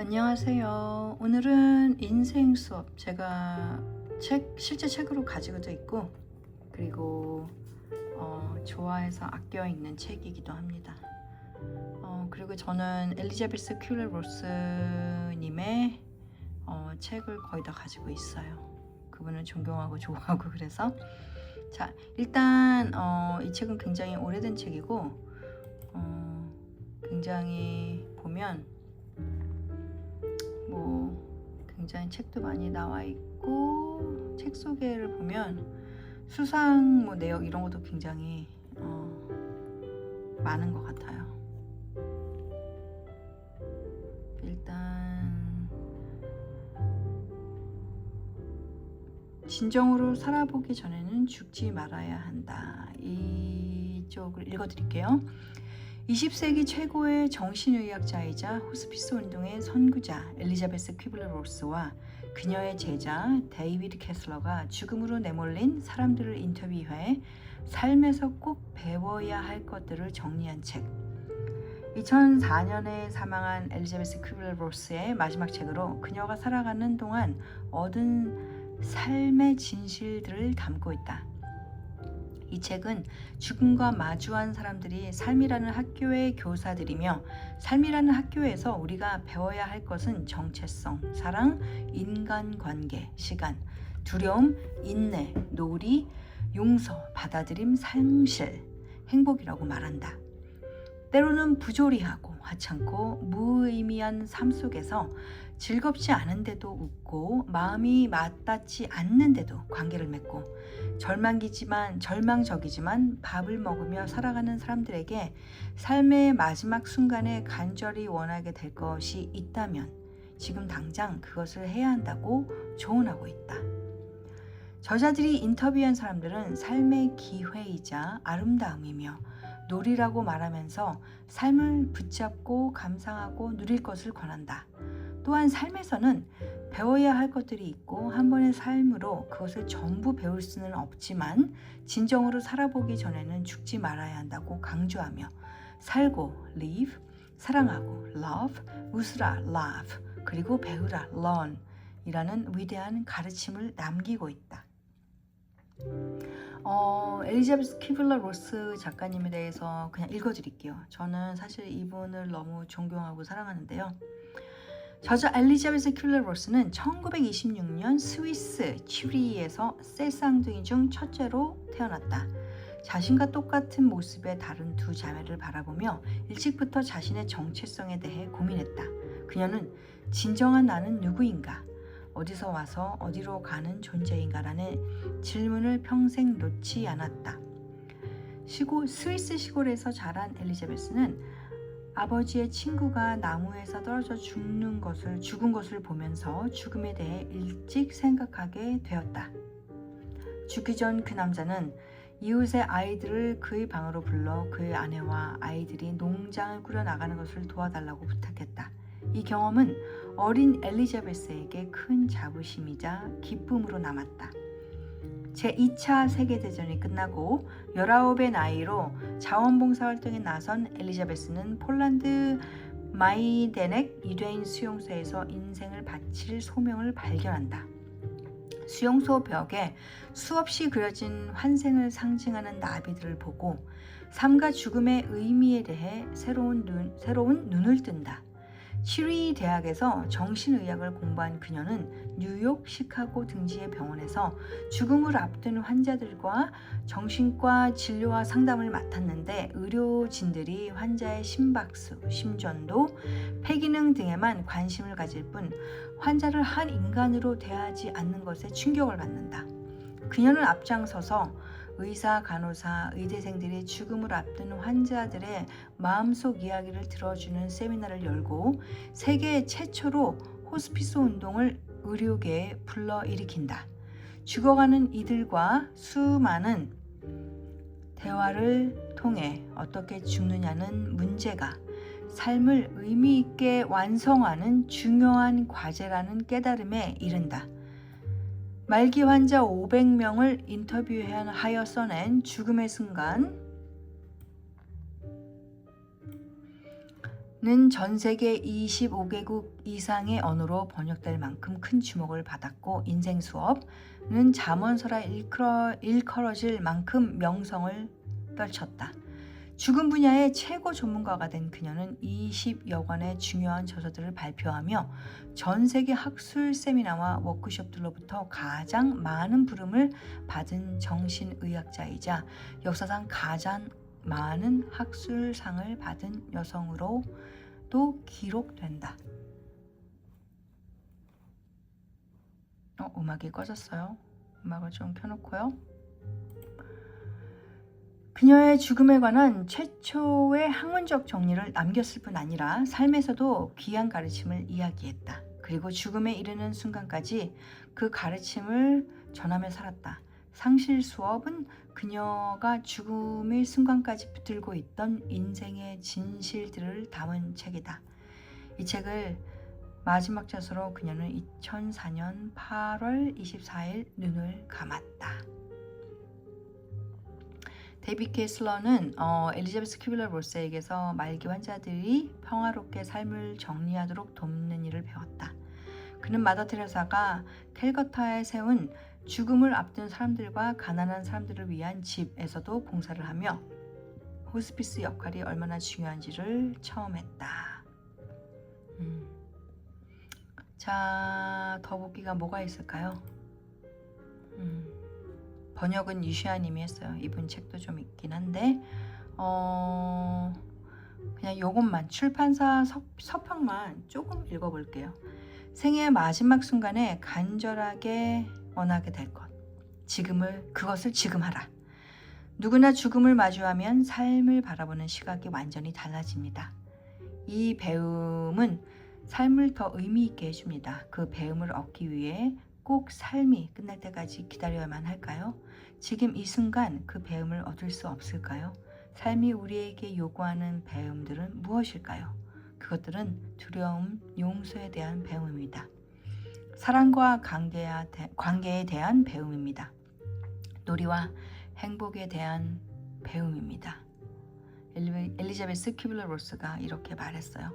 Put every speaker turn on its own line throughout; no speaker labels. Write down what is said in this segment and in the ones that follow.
안녕하세요. 오늘은 인생 수업 제가 실제 책으로 가지고도 있고 그리고 좋아해서 아껴 읽는 책이기도 합니다. 그리고 저는 엘리자베스 큐블러-로스 님의 책을 거의 다 가지고 있어요. 그분을 존경하고 좋아하고 그래서 자 일단 이 책은 굉장히 오래된 책이고 굉장히 보면 굉장히 책도 많이 나와 있고 책 소개를 보면 수상 내역 이런 것도 굉장히 많은 것 같아요. 일단 진정으로 살아보기 전에는 죽지 말아야 한다. 이쪽을 읽어드릴게요. 20세기 최고의 정신의학자이자 호스피스 운동의 선구자 엘리자베스 큐블러-로스와 그녀의 제자 데이비드 캐슬러가 죽음으로 내몰린 사람들을 인터뷰해 삶에서 꼭 배워야 할 것들을 정리한 책. 2004년에 사망한 엘리자베스 큐블러-로스의 마지막 책으로 그녀가 살아가는 동안 얻은 삶의 진실들을 담고 있다. 이 책은 죽음과 마주한 사람들이 삶이라는 학교의 교사들이며 삶이라는 학교에서 우리가 배워야 할 것은 정체성, 사랑, 인간관계, 시간, 두려움, 인내, 놀이, 용서, 받아들임, 상실, 행복이라고 말한다. 때로는 부조리하고 하찮고 무의미한 삶 속에서 즐겁지 않은데도 웃고 마음이 맞닿지 않는데도 관계를 맺고 절망적이지만 밥을 먹으며 살아가는 사람들에게 삶의 마지막 순간에 간절히 원하게 될 것이 있다면 지금 당장 그것을 해야 한다고 조언하고 있다. 저자들이 인터뷰한 사람들은 삶의 기회이자 아름다움이며 놀이라고 말하면서 삶을 붙잡고 감상하고 누릴 것을 권한다. 또한 삶에서는 배워야 할 것들이 있고 한 번의 삶으로 그것을 전부 배울 수는 없지만 진정으로 살아보기 전에는 죽지 말아야 한다고 강조하며 살고 live, 사랑하고 love, 웃으라 laugh, 그리고 배우라 learn 이라는 위대한 가르침을 남기고 있다. 엘리자베스 큐블러-로스 작가님에 대해서 그냥 읽어드릴게요. 저는 사실 이분을 너무 존경하고 사랑하는데요. 저자 엘리자베스 큐블러-로스는 1926년 스위스 취리히에서 세 쌍둥이 중 첫째로 태어났다. 자신과 똑같은 모습의 다른 두 자매를 바라보며 일찍부터 자신의 정체성에 대해 고민했다. 그녀는 진정한 나는 누구인가? 어디서 와서 어디로 가는 존재인가라는 질문을 평생 놓지 않았다. 스위스 시골에서 자란 엘리자베스는 아버지의 친구가 나무에서 떨어져 죽은 것을 보면서 죽음에 대해 일찍 생각하게 되었다. 죽기 전 그 남자는 이웃의 아이들을 그의 방으로 불러 그의 아내와 아이들이 농장을 꾸려나가는 것을 도와달라고 부탁했다. 이 경험은 어린 엘리자베스에게 큰 자부심이자 기쁨으로 남았다. 제2차 세계대전이 끝나고 19의 나이로 자원봉사 활동에 나선 엘리자베스는 폴란드 마이데넥 유대인 수용소에서 인생을 바칠 소명을 발견한다. 수용소 벽에 수없이 그려진 환생을 상징하는 나비들을 보고 삶과 죽음의 의미에 대해 새로운 눈을 뜬다. 취리 대학에서 정신의학을 공부한 그녀는 뉴욕, 시카고 등지의 병원에서 죽음을 앞둔 환자들과 정신과 진료와 상담을 맡았는데 의료진들이 환자의 심박수, 심전도, 폐기능 등에만 관심을 가질 뿐 환자를 한 인간으로 대하지 않는 것에 충격을 받는다. 그녀는 앞장서서 의사, 간호사, 의대생들이 죽음을 앞둔 환자들의 마음속 이야기를 들어주는 세미나를 열고 세계 최초로 호스피스 운동을 의료계에 불러일으킨다. 죽어가는 이들과 수많은 대화를 통해 어떻게 죽느냐는 문제가 삶을 의미 있게 완성하는 중요한 과제라는 깨달음에 이른다. 말기 환자 500명을 인터뷰하여 써낸 죽음의 순간 전 세계 25개국 이상의 언어로 번역될 만큼 큰 주목을 받았고 인생 수업은 잠언서라 일컬어질 만큼 명성을 떨쳤다. 죽음 분야의 최고 전문가가 된 그녀는 20여 권의 중요한 저서들을 발표하며 전 세계 학술 세미나와 워크숍들로부터 가장 많은 부름을 받은 정신의학자이자 역사상 가장 많은 학술상을 받은 여성으로도 기록된다. 음악이 꺼졌어요. 음악을 좀 켜놓고요. 그녀의 죽음에 관한 최초의 학문적 정리를 남겼을 뿐 아니라 삶에서도 귀한 가르침을 이야기했다. 그리고 죽음에 이르는 순간까지 그 가르침을 전하며 살았다. 상실 수업은 그녀가 죽음의 순간까지 붙들고 있던 인생의 진실들을 담은 책이다. 이 책을 마지막 자서로 그녀는 2004년 8월 24일 눈을 감았다. 데이비드 K. 슬러는 엘리자베스 큐블러-로스에게서 말기 환자들이 평화롭게 삶을 정리하도록 돕는 일을 배웠다. 그는 마더 테레사가 캘커타에 세운 죽음을 앞둔 사람들과 가난한 사람들을 위한 집에서도 봉사를 하며 호스피스 역할이 얼마나 중요한지를 처음 했다. 자, 더보기가 뭐가 있을까요? 번역은 유시아님이 했어요. 이분 책도 좀 있긴 한데 그냥 요것만 출판사 서평만 조금 읽어볼게요. 생애의 마지막 순간에 간절하게 원하게 될 것. 그것을 지금 하라. 누구나 죽음을 마주하면 삶을 바라보는 시각이 완전히 달라집니다. 이 배움은 삶을 더 의미 있게 해줍니다. 그 배움을 얻기 위해 꼭 삶이 끝날 때까지 기다려야만 할까요? 지금 이 순간 그 배움을 얻을 수 없을까요? 삶이 우리에게 요구하는 배움들은 무엇일까요? 그것들은 두려움, 용서에 대한 배움입니다. 사랑과 관계에 대한 배움입니다. 놀이와 행복에 대한 배움입니다. 엘리자베스 큐블러-로스가 이렇게 말했어요.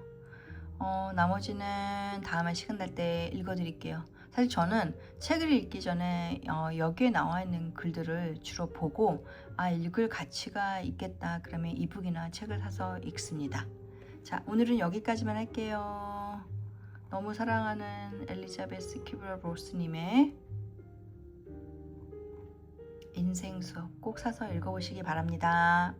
나머지는 다음에 시간 날 때 읽어드릴게요. 사실 저는 책을 읽기 전에 여기에 나와 있는 글들을 주로 보고 읽을 가치가 있겠다 그러면 이북이나 책을 사서 읽습니다. 자, 오늘은 여기까지만 할게요. 너무 사랑하는 엘리자베스 큐블러-로스님의 인생 수업 꼭 사서 읽어보시기 바랍니다.